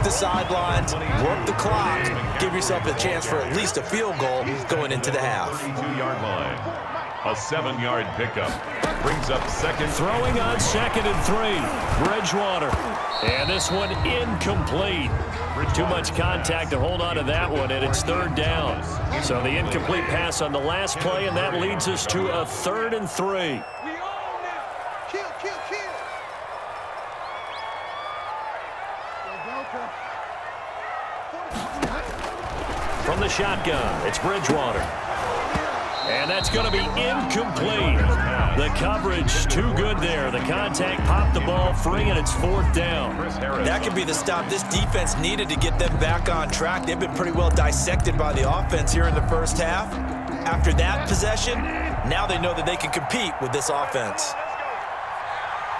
the sidelines, work the clock, give yourself a chance for at least a field goal going into the half. 32-yard line. A 7-yard pickup. Brings up second. Throwing on 2nd and 3. Bridgewater. And this one incomplete. Too much contact to hold on to that one, and it's 3rd down. So the incomplete pass on the last play, and that leads us to a 3rd and 3. From the shotgun, it's Bridgewater. And that's going to be incomplete. The coverage too good there. The contact popped the ball free, and it's 4th down. That could be the stop this defense needed to get them back on track. They've been pretty well dissected by the offense here in the first half. After that possession, now they know that they can compete with this offense.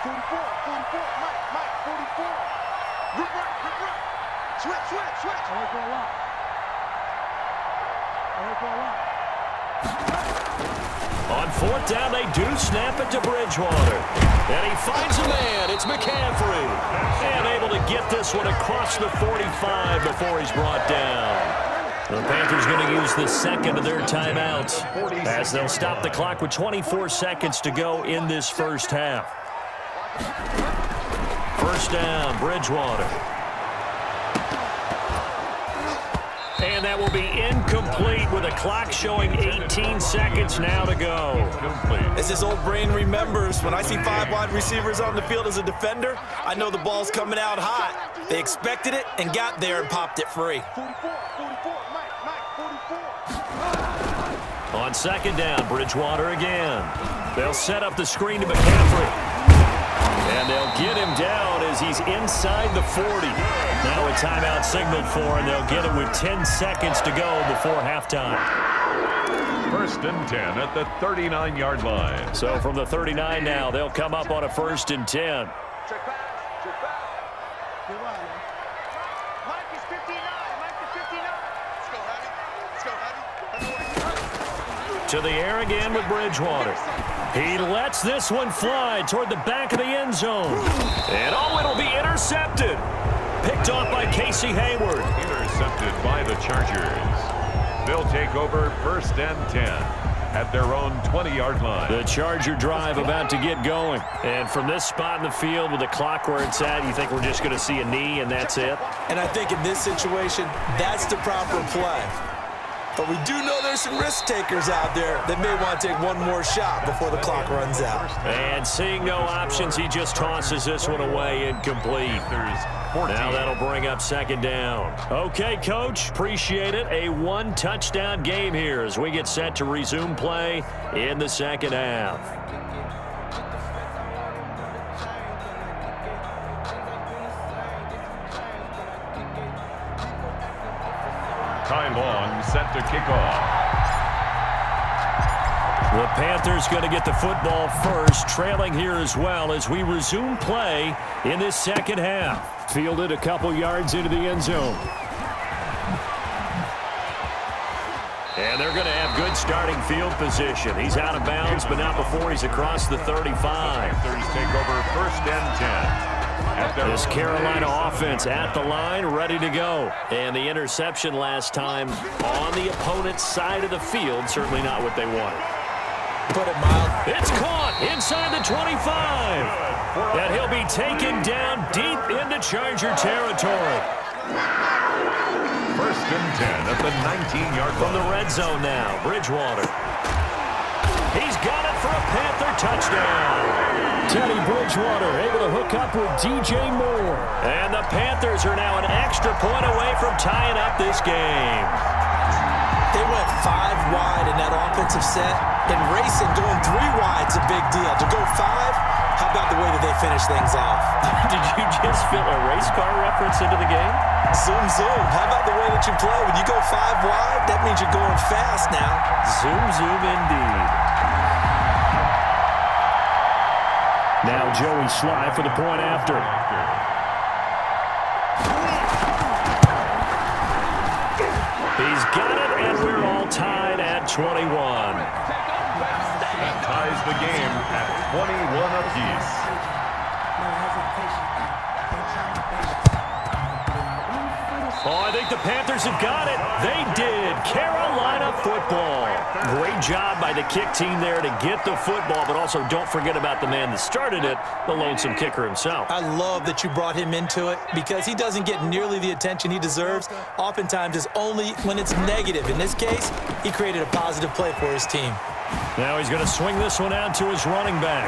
44, Mike, 44. Rip right. Switch. I heard for a lot. On 4th down, they do snap it to Bridgewater. And he finds a man. It's McCaffrey. And able to get this one across the 45 before he's brought down. The Panthers going to use the second of their timeouts as they'll stop the clock with 24 seconds to go in this first half. 1st down, Bridgewater. And that will be incomplete with a clock showing 18 seconds now to go. As his old brain remembers, when I see 5 wide receivers on the field as a defender, I know the ball's coming out hot. They expected it and got there and popped it free. 44, Mike, 44. On 2nd down, Bridgewater again. They'll set up the screen to McCaffrey. And they'll get him down as he's inside the 40. Now a timeout signaled for, and they'll get him with 10 seconds to go before halftime. 1st and 10 at the 39-yard line. So from the 39 now, they'll come up on a 1st and 10. Check back. Get right, man. Mike is 59. Let's go, Hattie. To the air again with Bridgewater. He lets this one fly toward the back of the end zone. And it'll be intercepted. Picked off by Casey Hayward. Intercepted by the Chargers. They'll take over 1st and 10 at their own 20-yard line. The Charger drive about to get going. And from this spot in the field with the clock where it's at, you think we're just going to see a knee and that's it? And I think in this situation, that's the proper play. But we do know there's some risk takers out there that may want to take one more shot before the clock runs out. And seeing no options, he just tosses this one away incomplete. Now that'll bring up 2nd down. Okay, Coach, appreciate it. A 1-touchdown game here as we get set to resume play in the 2nd half. Ty Long set to kick off. The Panthers going to get the football first, trailing here as well as we resume play in this 2nd half. Fielded a couple yards into the end zone. And they're going to have good starting field position. He's out of bounds, but not before he's across the 35. Panthers take over 1st and 10. This Carolina offense at the line, ready to go. And the interception last time on the opponent's side of the field, certainly not what they wanted. Put it mild. It's caught inside the 25. And he'll be taken down deep into Charger territory. 1st and 10 at the 19-yard line. From the red zone now, Bridgewater. He's got it for a Panther touchdown. Teddy Bridgewater able to hook up with DJ Moore. And the Panthers are now an extra point away from tying up this game. They went 5 wide in that offensive set. And racing, going 3 wide's a big deal. To go 5, how about the way that they finish things off? Did you just fill a race car reference into the game? Zoom, zoom. How about the way that you play? When you go 5 wide, that means you're going fast now. Zoom, zoom indeed. Now Joey Sly for the point after. He's got it, and we're all tied at 21. That ties the game at 21 apiece. Oh, I think the Panthers have got it. They did. Carolina football. Great job by the kick team there to get the football, but also don't forget about the man that started it, the lonesome kicker himself. I love that you brought him into it because he doesn't get nearly the attention he deserves. Oftentimes it's only when it's negative. In this case, he created a positive play for his team. Now he's going to swing this one out to his running back.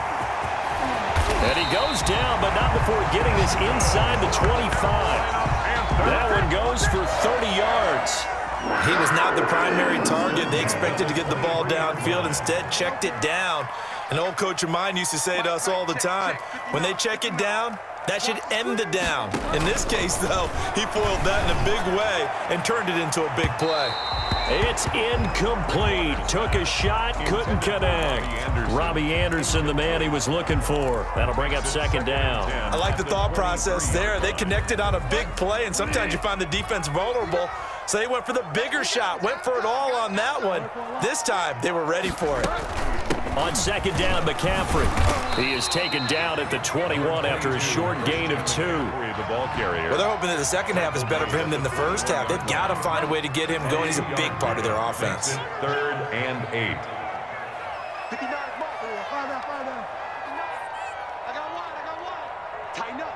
And he goes down, but not before getting this inside the 25. That one goes for 30 yards. He was not the primary target. They expected to get the ball downfield. Instead, checked it down. An old coach of mine used to say to us all the time, when they check it down, that should end the down. In this case, though, he foiled that in a big way and turned it into a big play. It's incomplete. Took a shot, couldn't connect. Robbie Anderson, the man he was looking for. That'll bring up second down. I like the thought process there. They connected on a big play, and sometimes you find the defense vulnerable. So they went for the bigger shot, went for it all on that one. This time, they were ready for it. On second down, McCaffrey. He is taken down at the 21 after a short gain of 2. The ball carrier. Well, they're hoping that the second half is better for him than the first half. They've got to find a way to get him going. He's a big part of their offense. 3rd and 8. 59 mark. Find out. I got one. Tighten up.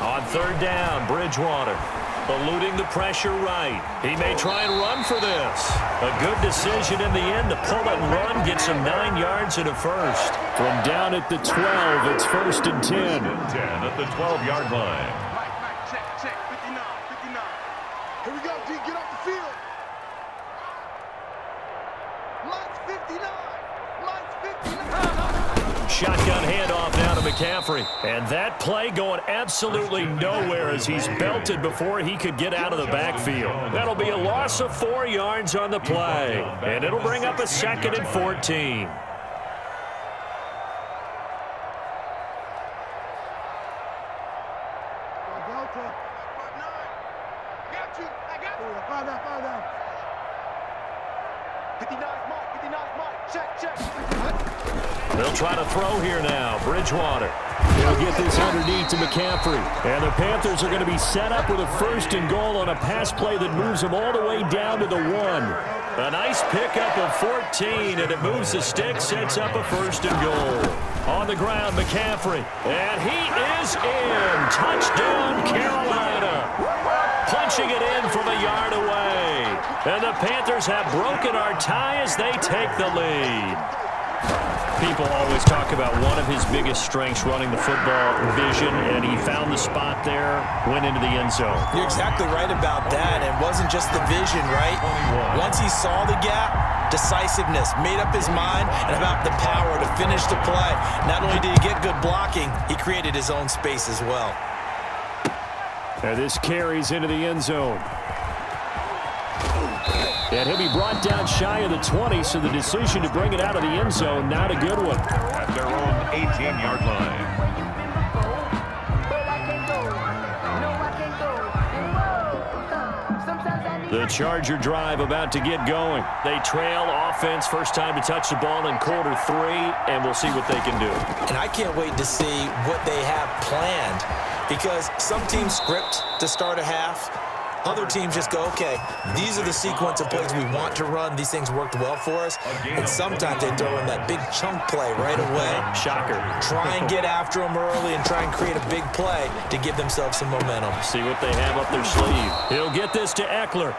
On third down, Bridgewater. Eluding the pressure right. He may try and run for this. A good decision in the end to pull it and run, get some 9 yards and a first. From down at the 12, it's 1st and 10. 10 at the 12-yard line. Mike, check. 59. Here we go, D. Get off the field. Mike's 59. Shotgun handoff now to McCaffrey. And that play going absolutely nowhere as he's belted before he could get out of the backfield. That'll be a loss of 4 yards on the play. And it'll bring up a 2nd and 14. I got you. Find out. 59 mark. Check. They'll try to throw here now. Bridgewater. He'll get this underneath to McCaffrey. And the Panthers are going to be set up with a 1st and goal on a pass play that moves them all the way down to the 1. A nice pickup of 14, and it moves the stick, sets up a 1st and goal. On the ground, McCaffrey. And he is in. Touchdown, Carolina. Punching it in from a yard away. And the Panthers have broken our tie as they take the lead. People always talk about one of his biggest strengths running the football, vision, and he found the spot there, went into the end zone. You're exactly right about that. It wasn't just the vision, right? Once he saw the gap, decisiveness, made up his mind, and about the power to finish the play. Not only did he get good blocking, he created his own space as well. And this carries into the end zone. And he'll be brought down shy of the 20, so the decision to bring it out of the end zone, not a good one. At their own 18-yard line. The Charger drive about to get going. They trail offense, first time to touch the ball in quarter 3, and we'll see what they can do. And I can't wait to see what they have planned, because some teams script to start a half. Other teams just go, okay, these are the sequence of plays we want to run. These things worked well for us. And sometimes they throw in that big chunk play right away. Shocker. Try and get after them early and try and create a big play to give themselves some momentum. See what they have up their sleeve. He'll get this to Eckler.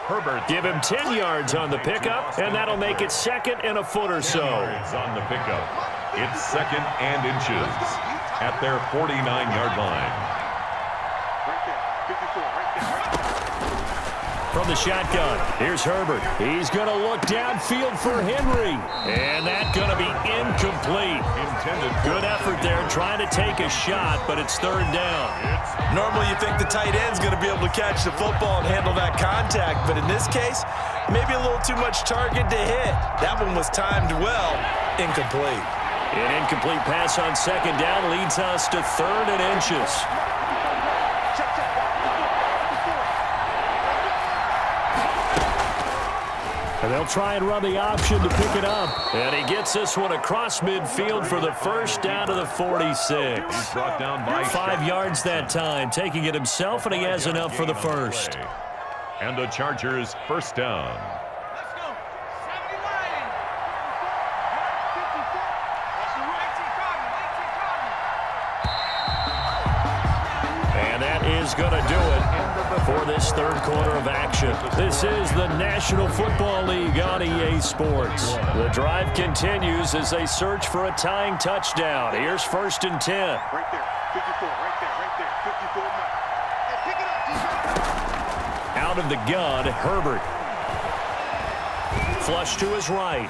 Herbert. Give him 10 yards on the pickup, and that'll make it 2nd and a foot or so. Yards on the pickup. It's 2nd and inches at their 49-yard line. From the shotgun, here's Herbert. He's going to look downfield for Henry. And that's going to be incomplete. Intended. Good effort there trying to take a shot, but it's 3rd down. Normally you think the tight end's going to be able to catch the football and handle that contact, but in this case, maybe a little too much target to hit. That one was timed well. Incomplete. An incomplete pass on 2nd down leads us to 3rd and inches. And they'll try and run the option to pick it up. And he gets this one across midfield for the first down to the 46. He's brought down by 5 yards that time, taking it himself, and he has enough for the first. And the Chargers first down. Let's go. 79. 54. That's the right And that is going to do it for this third quarter of action. This is the National Football League on EA Sports. The drive continues as they search for a tying touchdown. Here's 1st and 10. Right there. 54. Right there. 54 now. Hey, pick it up, defense. Out of the gun, Herbert. Flush to his right.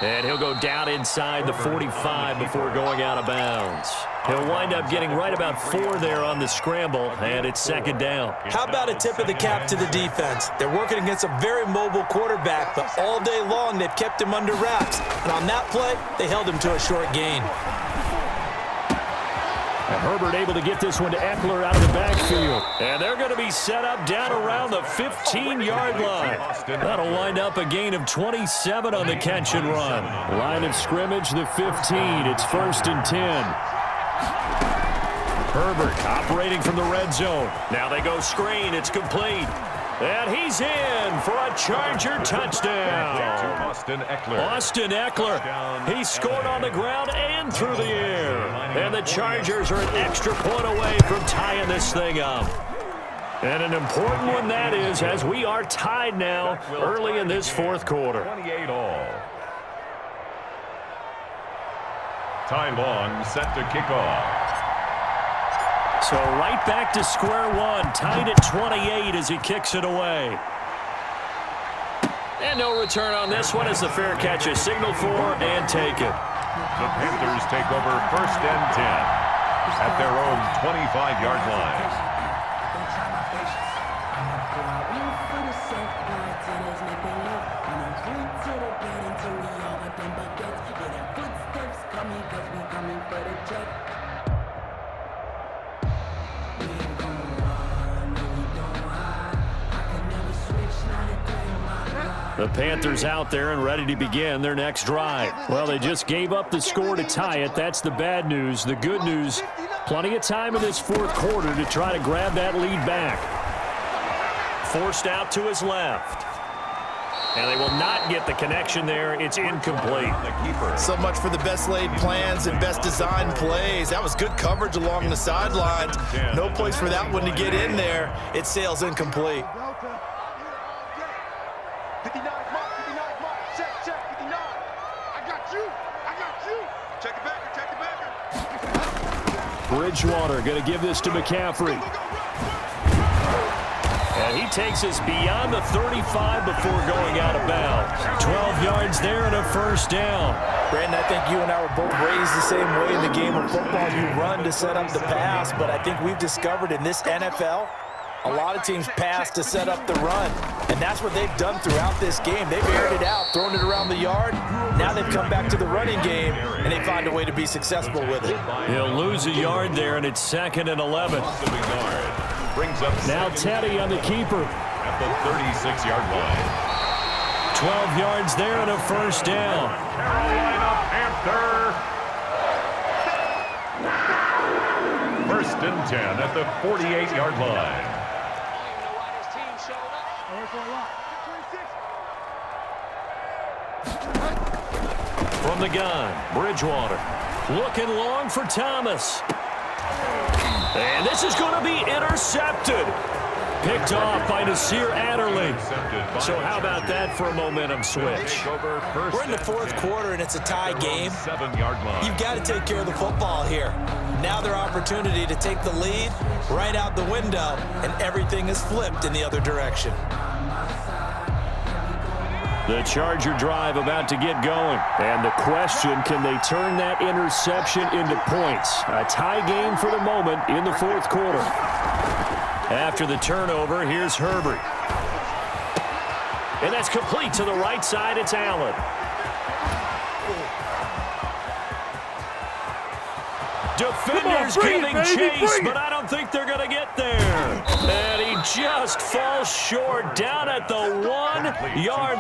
And he'll go down inside the 45 before going out of bounds. He'll wind up getting right about 4 there on the scramble, and it's 2nd down. How about a tip of the cap to the defense? They're working against a very mobile quarterback, but all day long they've kept him under wraps. And on that play, they held him to a short gain. And Herbert able to get this one to Eckler out of the backfield. And they're going to be set up down around the 15-yard line. That'll wind up a gain of 27 on the catch and run. Line of scrimmage, the 15. It's 1st and 10. Herbert operating from the red zone. Now they go screen. It's complete. And he's in for a Charger touchdown. Austin Eckler. Austin Eckler. He scored on the ground and through the air. And the Chargers are an extra point away from tying this thing up. And an important one that is, as we are tied now early in this fourth quarter. 28 all. Ty Long set to kick off. So right back to square one, tied at 28 as he kicks it away. And no return on this one as the fair catch is signaled for and taken. The Panthers take over 1st and 10 at their own 25-yard line. The Panthers out there and ready to begin their next drive. Well, they just gave up the score to tie it. That's the bad news. The good news, plenty of time in this fourth quarter to try to grab that lead back. Forced out to his left. And they will not get the connection there. It's incomplete. So much for the best laid plans and best designed plays. That was good coverage along the sidelines. No place for that one to get in there. It sails incomplete. 59 mark, 59 mark. Check, 59. I got you. Check it back. Bridgewater going to give this to McCaffrey. And he takes us beyond the 35 before going out of bounds. 12 yards there and a first down. Brandon, I think you and I were both raised the same way in the game of football. You run to set up the pass, but I think we've discovered in this NFL, a lot of teams pass to set up the run, and that's what they've done throughout this game. They've aired it out, thrown it around the yard. Now they've come back to the running game, and they find a way to be successful with it. He'll lose a yard there, and it's 2nd and 11. Now Teddy on the keeper. At the 36-yard line. 12 yards there and a first down. Carolina Panther. 1st and 10 at the 48-yard line. From the gun, Bridgewater. Looking long for Thomas. And this is going to be intercepted. Picked off by Nasir Adderley. So how about that for a momentum switch? We're in the fourth quarter, and it's a tie game. 7-yard line. You've got to take care of the football here. Now their opportunity to take the lead right out the window, and everything is flipped in the other direction. The Charger drive about to get going. And the question, can they turn that interception into points? A tie game for the moment in the fourth quarter. After the turnover, here's Herbert. And that's complete to the right side. It's Allen. Defenders giving chase, but I don't think they're going to get there. And he just falls short down at the 1-yard